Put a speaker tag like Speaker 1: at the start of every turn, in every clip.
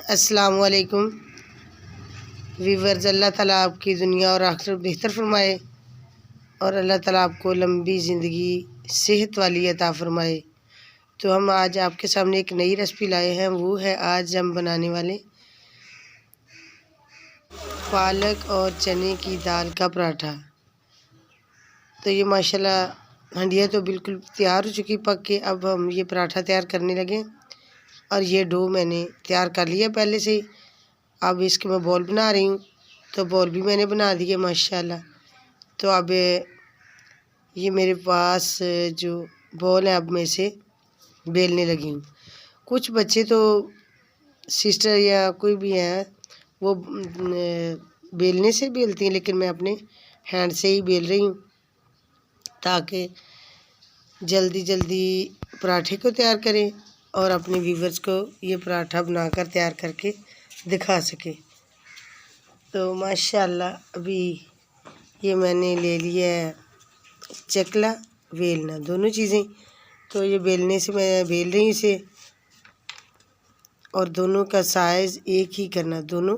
Speaker 1: अस्सलामु अलैकुम वीवर्स। अल्लाह ताला आपकी दुनिया और आखिरत बेहतर फरमाए और अल्लाह ताला आपको लंबी ज़िंदगी सेहत वाली अता फरमाए। तो हम आज आपके सामने एक नई रेसिपी लाए हैं। वो है आज हम बनाने वाले पालक और चने की दाल का पराठा। तो ये माशाल्लाह हंडिया तो बिल्कुल तैयार हो चुकी पक के। अब हम ये पराठा तैयार करने लगे और ये डो मैंने तैयार कर लिया पहले से ही। अब इसके मैं बॉल बना रही हूँ, तो बॉल भी मैंने बना दिए माशाल्लाह। तो अब ये मेरे पास जो बॉल है अब मैं इसे बेलने लगी हूँ। कुछ बच्चे तो सिस्टर या कोई भी है वो बेलने से बेलती हैं, लेकिन मैं अपने हैंड से ही बेल रही हूँ ताकि जल्दी जल्दी पराठे को तैयार करें और अपने व्यूवर्स को ये पराठा बनाकर तैयार करके दिखा सके। तो माशाल्लाह अभी ये मैंने ले लिया है चकला बेलना, दोनों चीज़ें। तो ये बेलने से मैं बेल रही हूँ इसे और दोनों का साइज़ एक ही करना। दोनों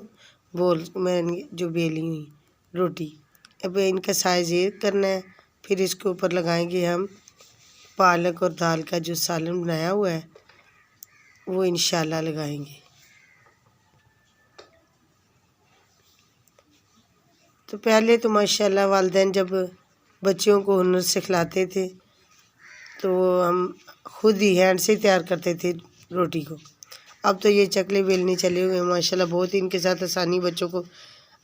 Speaker 1: बोल मैंने जो बेली हुई रोटी, अब इनका साइज़ एक करना है। फिर इसके ऊपर लगाएंगे हम पालक और दाल का जो सालन बनाया हुआ है वो इंशाल्लाह लगाएंगे। तो पहले तो माशाल्लाह वालिदैन जब बच्चों को हुनर सिखलाते थे तो हम खुद ही हैंड से तैयार करते थे रोटी को। अब तो ये चकले बेलने चले हुए हैं माशाल्लाह, बहुत इनके साथ आसानी। बच्चों को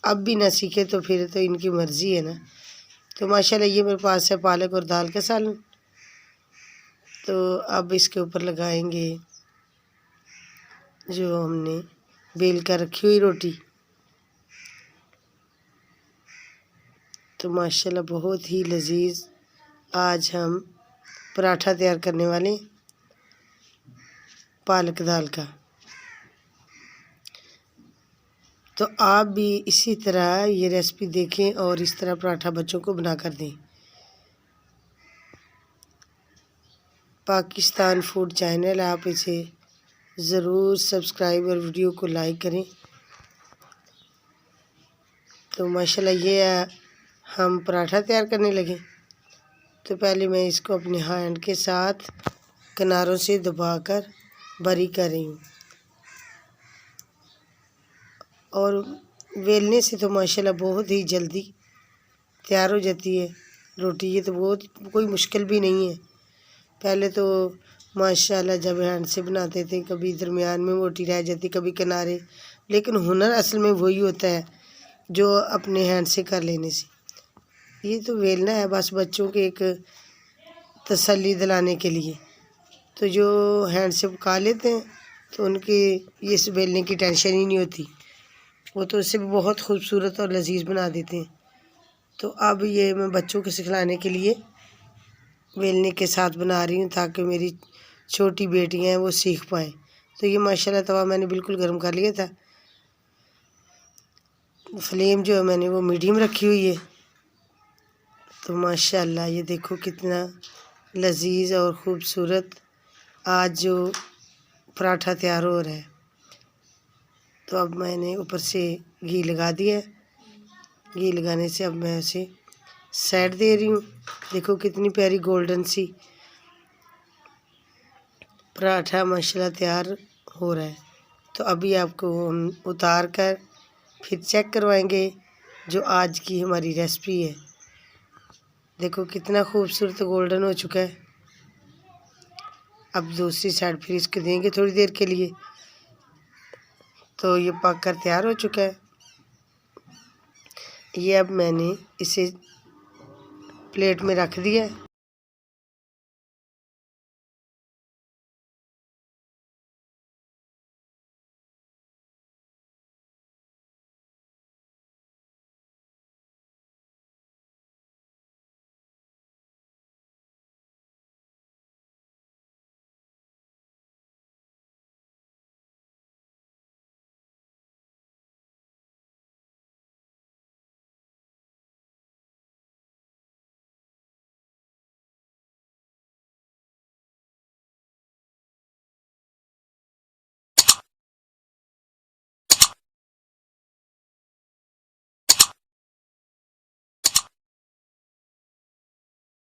Speaker 1: अब भी ना सीखे तो फिर तो इनकी मर्ज़ी है ना। तो माशाल्लाह ये मेरे पास है पालक और दाल का सालन। तो अब इसके ऊपर लगाएंगे जो हमने बेल कर रखी हुई रोटी। तो माशाल्लाह बहुत ही लजीज आज हम पराठा तैयार करने वाले पालक दाल का। तो आप भी इसी तरह ये रेसिपी देखें और इस तरह पराठा बच्चों को बना कर दें। पाकिस्तान फूड चैनल, आप इसे ज़रूर सब्सक्राइब और वीडियो को लाइक करें। तो माशाल्लाह ये हम पराठा तैयार करने लगे। तो पहले मैं इसको अपने हैंड के साथ किनारों से दबाकर बारीक कर रही हूँ और बेलने से तो माशाल्लाह बहुत ही जल्दी तैयार हो जाती है रोटी। ये तो बहुत कोई मुश्किल भी नहीं है। पहले तो माशाल्लाह जब हैंड से बनाते थे कभी दरमियान में मोटी रह जाती, कभी किनारे, लेकिन हुनर असल में वही होता है जो अपने हैंड से कर लेने से। ये तो बेलना है बस बच्चों के एक तसल्ली दिलाने के लिए। तो जो हैंड से पका लेते हैं तो उनकी ये इस बेलने की टेंशन ही नहीं होती, वो तो इससे भी बहुत खूबसूरत और लजीज बना देते हैं। तो अब ये मैं बच्चों को सिखलाने के लिए बेलने के साथ बना रही हूँ ताकि मेरी छोटी बेटियाँ हैं वो सीख पाएँ। तो ये माशाल्लाह तवा मैंने बिल्कुल गर्म कर लिया था। फ्लेम जो है मैंने वो मीडियम रखी हुई है। तो माशाल्लाह ये देखो कितना लजीज और ख़ूबसूरत आज जो पराठा तैयार हो रहा है। तो अब मैंने ऊपर से घी लगा दिया है। घी लगाने से अब मैं उसे साइड दे रही हूँ। देखो कितनी प्यारी गोल्डन सी पराठा माशाल्लाह तैयार हो रहा है। तो अभी आपको हम उतार कर फिर चेक करवाएंगे जो आज की हमारी रेसिपी है। देखो कितना खूबसूरत गोल्डन हो चुका है। अब दूसरी साइड फिर इसको देंगे थोड़ी देर के लिए। तो ये पक कर तैयार हो चुका है। ये अब मैंने इसे प्लेट में रख दिया है